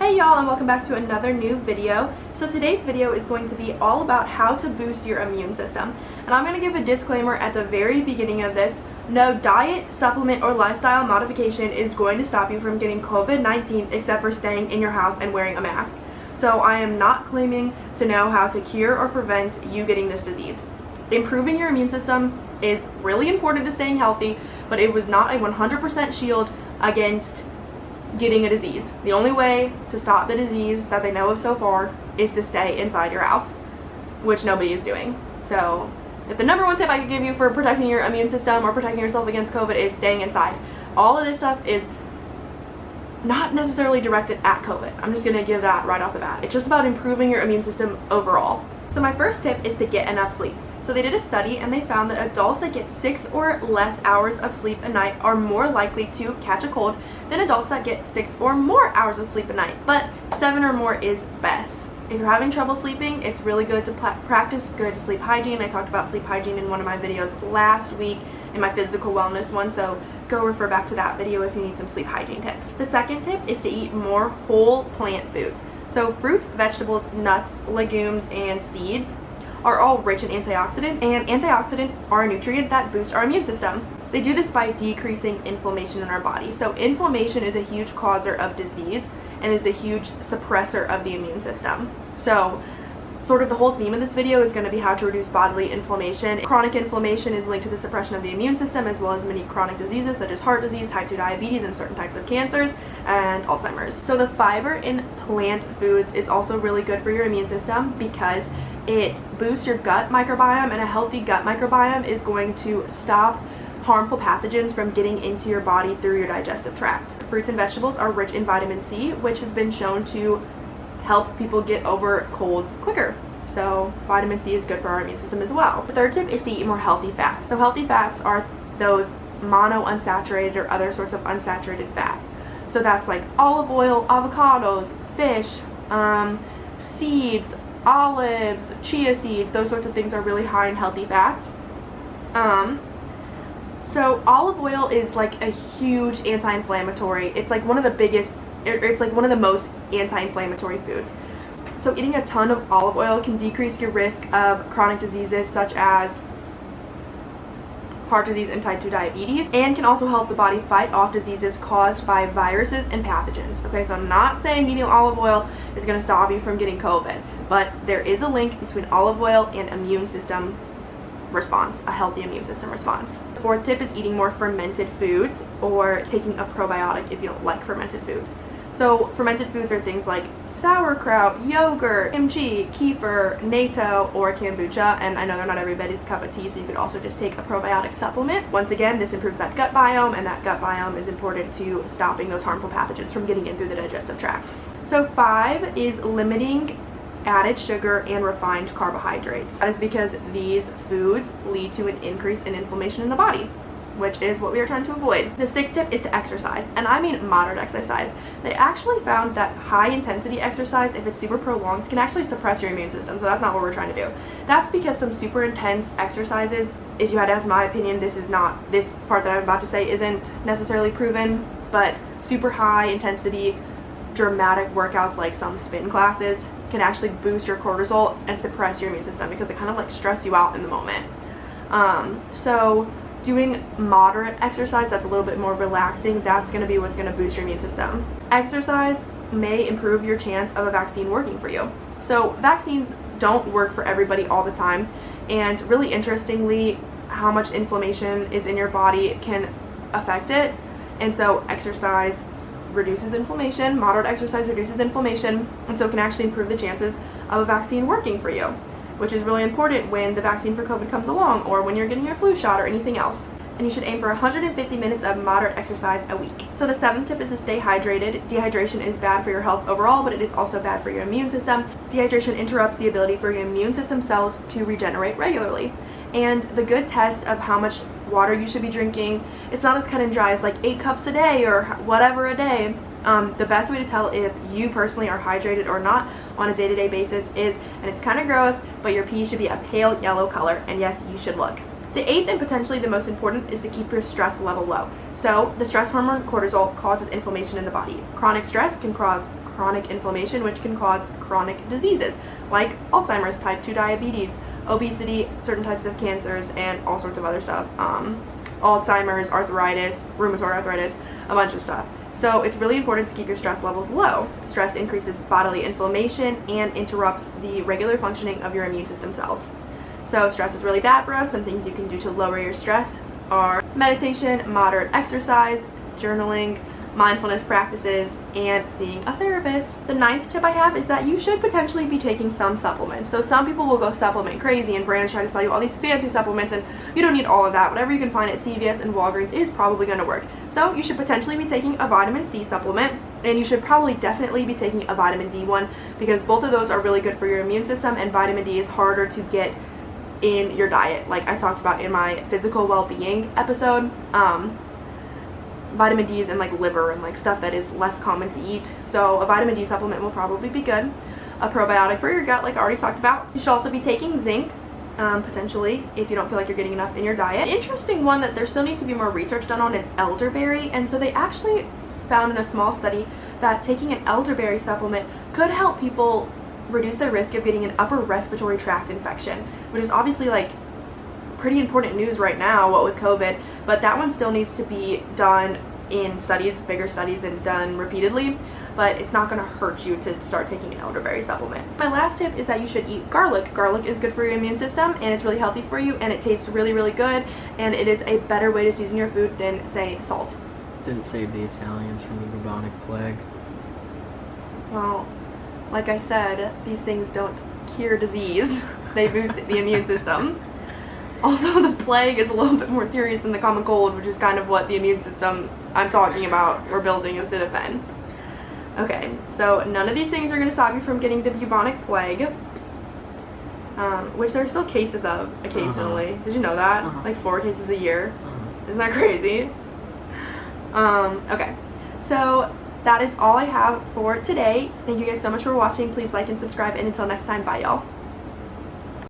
Hey y'all, and welcome back to another new video. So today's video is going to be all about how to boost your immune system. And I'm going to give a disclaimer at the very beginning of this. No diet, supplement, or lifestyle modification is going to stop you from getting COVID-19 except for staying in your house and wearing a mask. So I am not claiming to know how to cure or prevent you getting this disease. Improving your immune system is really important to staying healthy, but it was not a 100% shield against getting a disease. The only way to stop the disease that they know of so far is to stay inside your house, which nobody is doing. So if the number one tip I could give you for protecting your immune system or protecting yourself against COVID is staying inside. All of this stuff is not necessarily directed at COVID. I'm just going to give that right off the bat. It's just about improving your immune system overall. So my first tip is to get enough sleep. So they did a study and they found that adults that get 6 or less hours of sleep a night are more likely to catch a cold than adults that get 6 or more hours of sleep a night, but 7 or more is best. If you're having trouble sleeping, it's really good to practice good sleep hygiene. I talked about sleep hygiene in one of my videos last week in my physical wellness one, so go refer back to that video if you need some sleep hygiene tips. The second tip is to eat more whole plant foods. So fruits, vegetables, nuts, legumes, and seeds are all rich in antioxidants, and antioxidants are a nutrient that boosts our immune system. They do this by decreasing inflammation in our body. So inflammation is a huge causer of disease and is a huge suppressor of the immune system. So sort of the whole theme of this video is going to be how to reduce bodily inflammation. Chronic inflammation is linked to the suppression of the immune system, as well as many chronic diseases such as heart disease, type 2 diabetes, and certain types of cancers, and Alzheimer's. So the fiber in plant foods is also really good for your immune system because it boosts your gut microbiome, and a healthy gut microbiome is going to stop harmful pathogens from getting into your body through your digestive tract. Fruits and vegetables are rich in vitamin C, which has been shown to help people get over colds quicker. So vitamin C is good for our immune system as well. The third tip is to eat more healthy fats. So healthy fats are those monounsaturated or other sorts of unsaturated fats. So that's like olive oil, avocados, fish, seeds, olives, chia seeds. Those sorts of things are really high in healthy fats. So olive oil is like a huge anti-inflammatory. It's like one of the biggest, it's like one of the most anti-inflammatory foods. So eating a ton of olive oil can decrease your risk of chronic diseases such as heart disease and type 2 diabetes, and can also help the body fight off diseases caused by viruses and pathogens. Okay, so I'm not saying eating olive oil is going to stop you from getting COVID, but there is a link between olive oil and immune system response, a healthy immune system response. The fourth tip is eating more fermented foods or taking a probiotic if you don't like fermented foods. So fermented foods are things like sauerkraut, yogurt, kimchi, kefir, natto, or kombucha, and I know they're not everybody's cup of tea, so you could also just take a probiotic supplement. Once again, this improves that gut biome, and that gut biome is important to stopping those harmful pathogens from getting in through the digestive tract. So 5 is limiting added sugar and refined carbohydrates. That is because these foods lead to an increase in inflammation in the body, which is what we are trying to avoid. The sixth tip is to exercise, and I mean moderate exercise. They actually found that high intensity exercise, if it's super prolonged, can actually suppress your immune system, so that's not what we're trying to do. That's because some super intense exercises, if you had to ask my opinion, this part that I'm about to say isn't necessarily proven, but super high intensity dramatic workouts like some spin classes can actually boost your cortisol and suppress your immune system because it kind of like stress you out in the moment. So doing moderate exercise that's a little bit more relaxing, that's going to be what's going to boost your immune system. Exercise may improve your chance of a vaccine working for you. So vaccines don't work for everybody all the time, and really interestingly, how much inflammation is in your body can affect it. And so exercise reduces inflammation, moderate exercise reduces inflammation, and so it can actually improve the chances of a vaccine working for you, which is really important when the vaccine for COVID comes along, or when you're getting your flu shot or anything else. And you should aim for 150 minutes of moderate exercise a week. So the seventh tip is to stay hydrated. Dehydration is bad for your health overall, but it is also bad for your immune system. Dehydration interrupts the ability for your immune system cells to regenerate regularly. And the good test of how much water you should be drinking, it's not as cut and dry as like 8 cups a day or whatever a day. The best way to tell if you personally are hydrated or not on a day-to-day basis is, and it's kind of gross, but your pee should be a pale yellow color, and yes, you should look. The eighth and potentially the most important is to keep your stress level low. So the stress hormone cortisol causes inflammation in the body. Chronic stress can cause chronic inflammation, which can cause chronic diseases like Alzheimer's, type 2 diabetes, obesity, certain types of cancers, and all sorts of other stuff. Alzheimer's, arthritis, rheumatoid arthritis, a bunch of stuff. So it's really important to keep your stress levels low. Stress increases bodily inflammation and interrupts the regular functioning of your immune system cells. So stress is really bad for us. Some things you can do to lower your stress are meditation, moderate exercise, journaling, mindfulness practices, and seeing a therapist. The 9th tip I have is that you should potentially be taking some supplements. So some people will go supplement crazy and brands try to sell you all these fancy supplements, and you don't need all of that. Whatever you can find at CVS and Walgreens is probably going to work. So you should potentially be taking a vitamin C supplement, and you should probably definitely be taking a vitamin D one, because both of those are really good for your immune system, and vitamin D is harder to get in your diet, like I talked about in my physical well-being episode. Vitamin D is in like liver and like stuff that is less common to eat, so a vitamin D supplement will probably be good. A probiotic for your gut, like I already talked about. You should also be taking zinc, potentially, if you don't feel like you're getting enough in your diet. An interesting one that there still needs to be more research done on is elderberry, and so they actually found in a small study that taking an elderberry supplement could help people reduce their risk of getting an upper respiratory tract infection, which is obviously like pretty important news right now, what with COVID, but that one still needs to be done in studies, bigger studies, and done repeatedly, but it's not going to hurt you to start taking an elderberry supplement. My last tip is that you should eat garlic. Garlic is good for your immune system, and it's really healthy for you, and it tastes really, really good, and it is a better way to season your food than, say, salt. Didn't save the Italians from the bubonic plague. Well, like I said, these things don't cure disease. They boost the immune system. Also, the plague is a little bit more serious than the common cold, which is kind of what the immune system I'm talking about we're building is to defend. Okay, so none of these things are going to stop you from getting the bubonic plague, which there are still cases of occasionally. Did you know that? Like 4 cases a year. Isn't that crazy? Okay, so that is all I have for today. Thank you guys so much for watching. Please like and subscribe, and until next time, bye y'all.